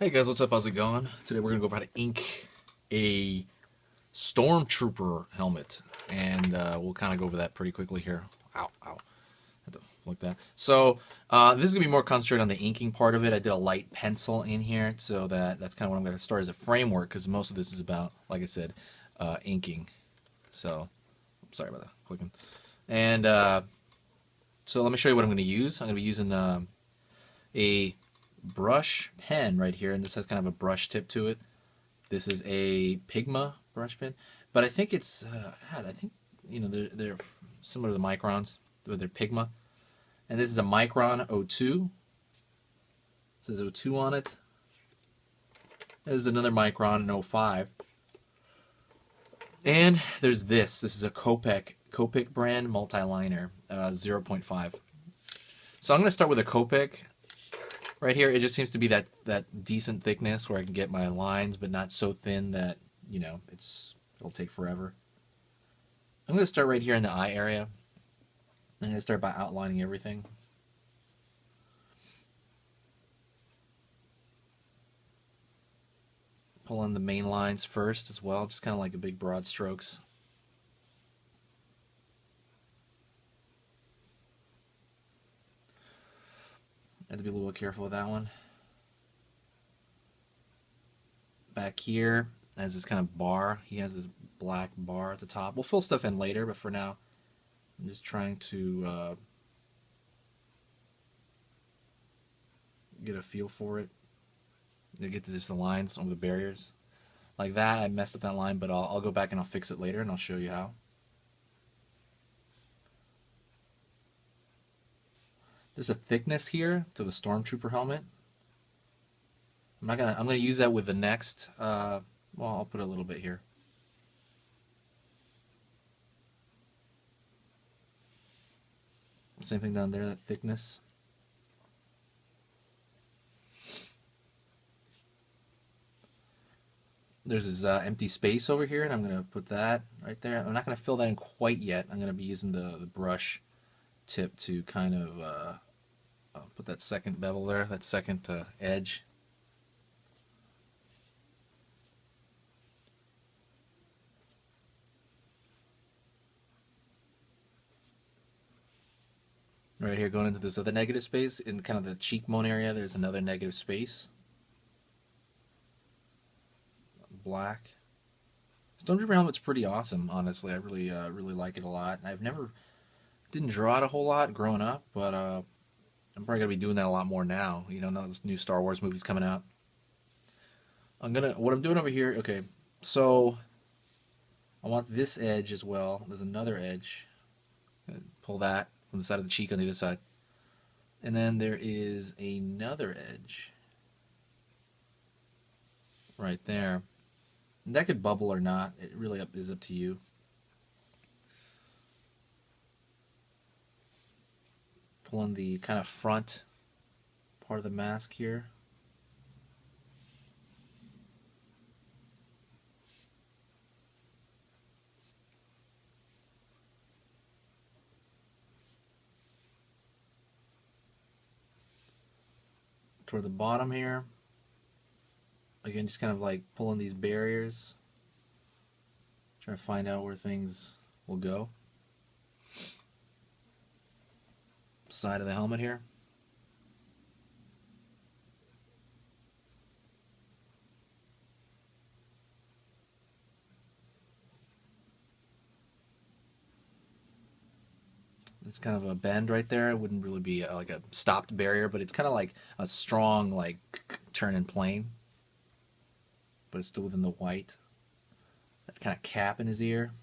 Hey guys, what's up? How's it going? Today we're gonna go over how to ink a stormtrooper helmet, and we'll kind of go over that pretty quickly here. Ow, ow, had to look that. So this is gonna be more concentrated on the inking part of it. I did a light pencil in here, so that's kind of what I'm gonna start as a framework, because most of this is about, like I said, inking. So sorry about that clicking. And so let me show you what I'm gonna use. I'm gonna be using a brush pen right here, and this has kind of a brush tip to it. This is a Pigma brush pen, but I think it's I think they're similar to the Microns, but they're Pigma. And this is a Micron 02. It says 02 on it. This is another Micron 05. And there's this. This is a Copic brand multi-liner 0.5. So I'm going to start with a Copic. Right here, it just seems to be that decent thickness where I can get my lines, but not so thin that, it'll take forever. I'm going to start right here in the eye area. I'm going to start by outlining everything. Pull in the main lines first as well, just kind of like a big broad strokes. I have to be a little careful with that one. Back here has this kind of bar. He has this black bar at the top. We'll fill stuff in later, but for now, I'm just trying to get a feel for it. To get to just the lines on the barriers. Like that, I messed up that line, but I'll go back and I'll fix it later, and I'll show you how. There's a thickness here to the Stormtrooper helmet. I'm gonna use that with the next. Well, I'll put a little bit here. Same thing down there, that thickness. There's this empty space over here, and I'm gonna put that right there. I'm not gonna fill that in quite yet. I'm gonna be using the brush tip to kind of put that second bevel there, that second edge. Right here, going into this other negative space, in kind of the cheekbone area, there's another negative space. Black. Stormtrooper helmet's pretty awesome, honestly. I really like it a lot. Didn't draw it a whole lot growing up, but I'm probably gonna be doing that a lot more now. Now this new Star Wars movie's coming out. What I'm doing over here. Okay, so I want this edge as well. There's another edge. Pull that from the side of the cheek on the other side, and then there is another edge right there. And that could bubble or not. It really is up to you. Pulling the kind of front part of the mask here. Toward the bottom here. Again, just kind of like pulling these barriers. Trying to find out where things will go. Side of the helmet here. It's kind of a bend right there. It wouldn't really be like a stopped barrier, but it's kind of like a strong like turn in plane. But it's still within the white. That kind of cap in his ear.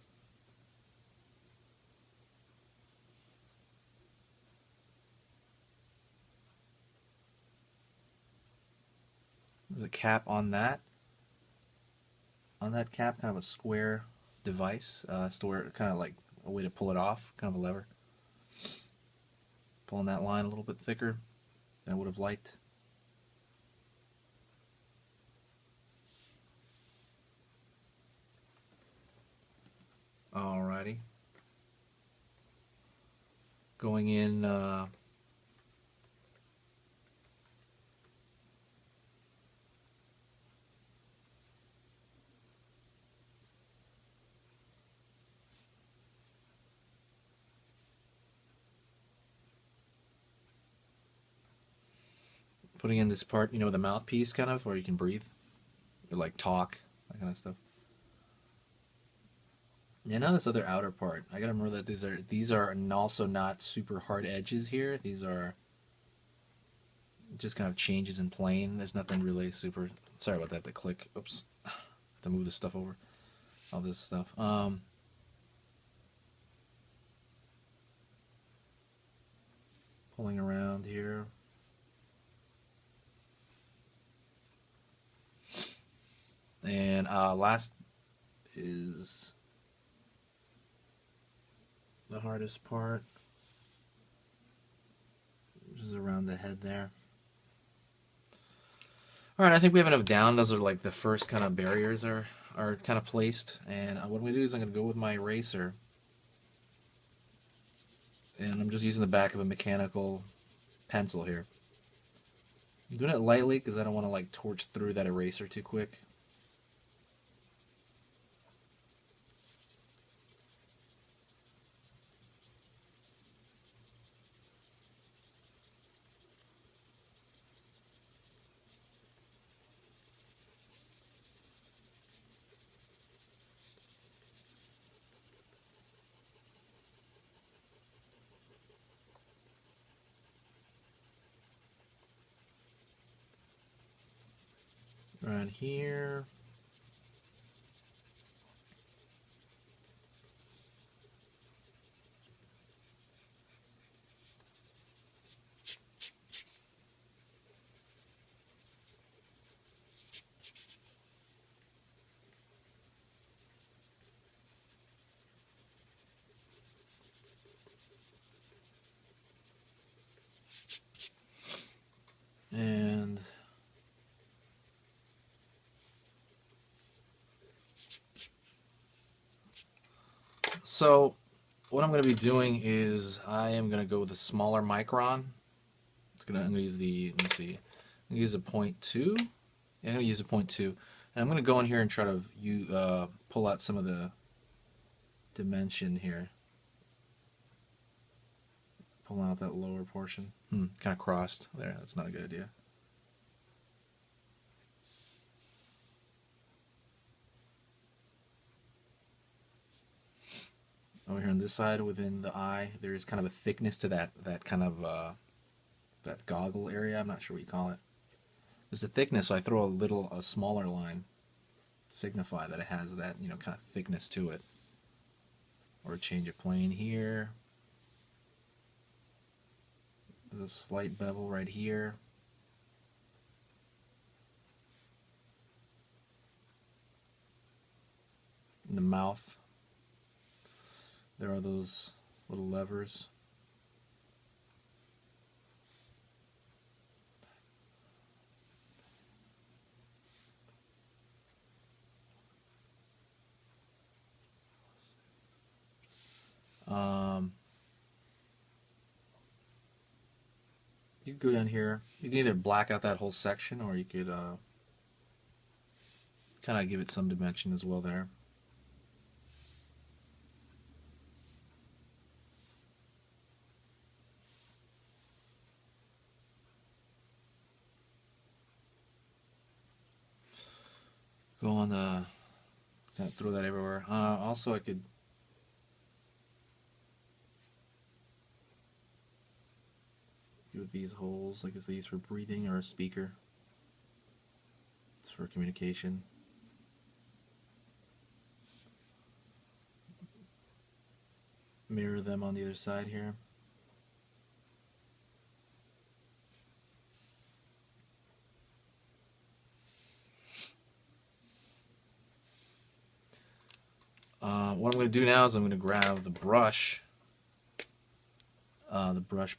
There's a cap on that. On that cap, kind of a square device. Kind of like a way to pull it off, kind of a lever. Pulling that line a little bit thicker than I would have liked. Alrighty. Going in putting in this part, you know, the mouthpiece kind of, where you can breathe or like talk, that kind of stuff. And now this other outer part, I gotta remember that these are also not super hard edges here. These are just kind of changes in plane. There's nothing really super. Sorry about that. The click. Oops. I have to move this stuff over. All this stuff. Pulling around here. And last is the hardest part, which is around the head there. Alright, I think we have enough down. Those are like the first kind of barriers are kind of placed. And what I'm going to do is I'm going to go with my eraser. And I'm just using the back of a mechanical pencil here. I'm doing it lightly because I don't want to like torch through that eraser too quick. Right here. And so what I'm going to be doing is I am going to go with a smaller micron. I'm going to use the, let me see, I'm going to use a 0.2. Yeah, I'm going to use a 0.2. And I'm going to go in here and try to pull out some of the dimension here. Pull out that lower portion. Kind of crossed there. That's not a good idea. Over here on this side within the eye, there's kind of a thickness to that kind of that goggle area. I'm not sure what you call it. There's a thickness, so I throw a smaller line to signify that it has that, you know, kind of thickness to it. Or a change of plane here. There's a slight bevel right here. In the mouth, there are those little levers. You could go down here. You can either black out that whole section, or you could kind of give it some dimension as well there. Go on the, kind of throw that everywhere. Also, I could do these holes, like, is these for breathing or a speaker? It's for communication. Mirror them on the other side here. What I'm going to do now is I'm going to grab the brush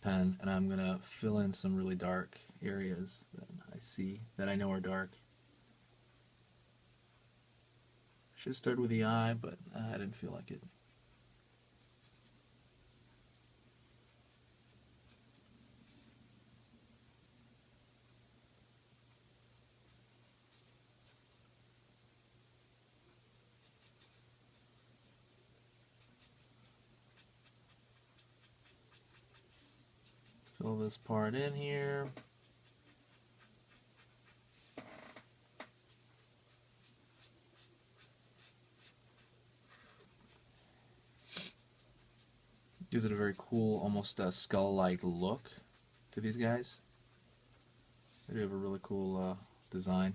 pen, and I'm going to fill in some really dark areas that I see, that I know are dark. Should have started with the eye, but I didn't feel like it. Fill this part in here. Gives it a very cool, almost skull-like look to these guys. They do have a really cool design.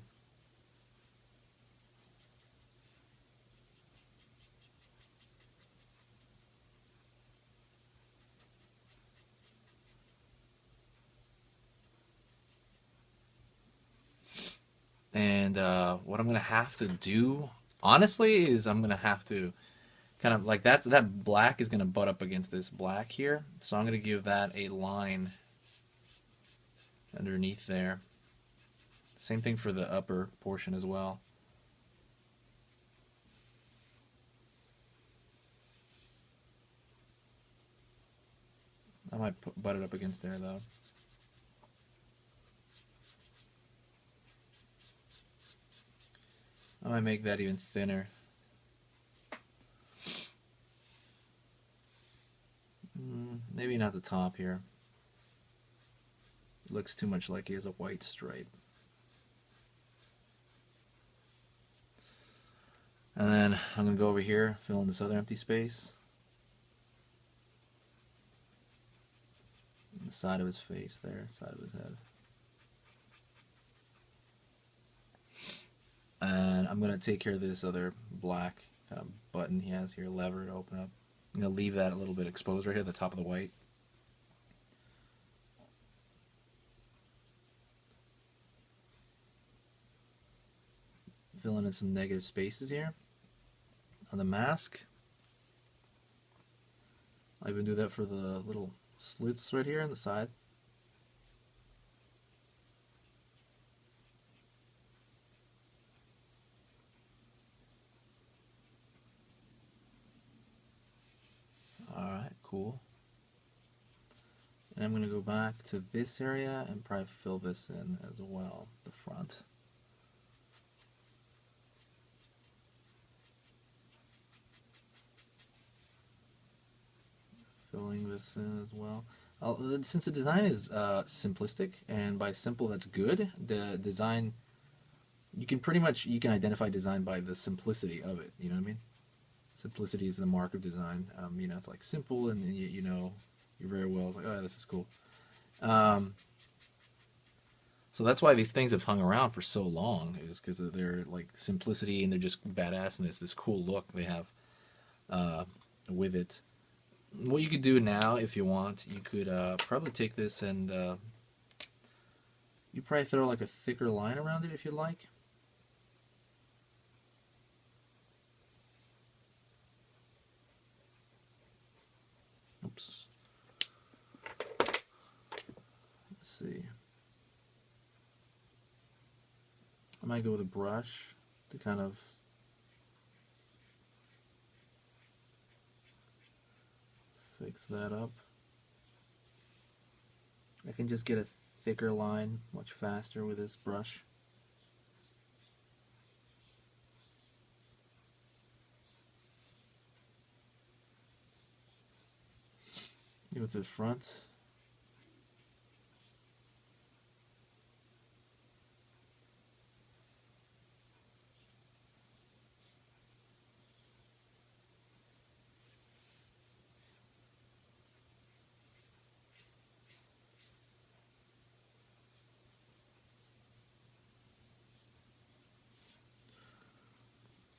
And what I'm gonna have to do, honestly, is I'm gonna have to kind of like that black is gonna butt up against this black here, so I'm gonna give that a line underneath there. Same thing for the upper portion as well. I might butt it up against there though. I might make that even thinner. Maybe not the top here. It looks too much like he has a white stripe. And then I'm going to go over here, fill in this other empty space. The side of his face there, side of his head. And I'm going to take care of this other black kind of button he has here, lever to open up. I'm going to leave that a little bit exposed right here at the top of the white. Filling in some negative spaces here on the mask. I even do that for the little slits right here on the side. Alright, cool. And I'm going to go back to this area and probably fill this in as well, the front. Filling this in as well. Since the design is simplistic, and by simple that's good, the design, you can identify design by the simplicity of it, you know what I mean? Simplicity is the mark of design. You know, it's like simple, and you know, you're very well, it's like, oh, this is cool. So that's why these things have hung around for so long, is because of their like simplicity, and they're just badassness, this cool look they have with it. What you could do now, if you want, you could probably take this and you probably throw like a thicker line around it if you like. Oops. Let's see. I might go with a brush to kind of fix that up. I can just get a thicker line much faster with this brush. With the front.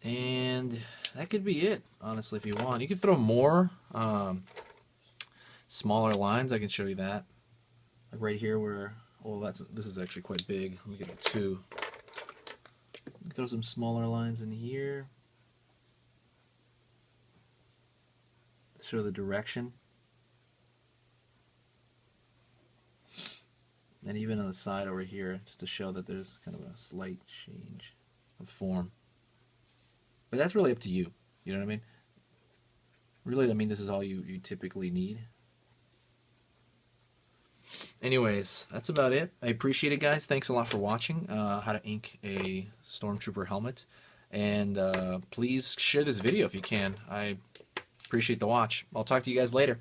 And that could be it, honestly, if you want. You could throw more smaller lines. I can show you that. Like right here where, well, this is actually quite big. Let me get a 2. Throw some smaller lines in here. Show the direction. And even on the side over here, just to show that there's kind of a slight change of form. But that's really up to you. You know what I mean? Really, I mean, this is all you typically need. Anyways, that's about it. I appreciate it, guys. Thanks a lot for watching how to ink a Stormtrooper helmet. And please share this video if you can. I appreciate the watch. I'll talk to you guys later.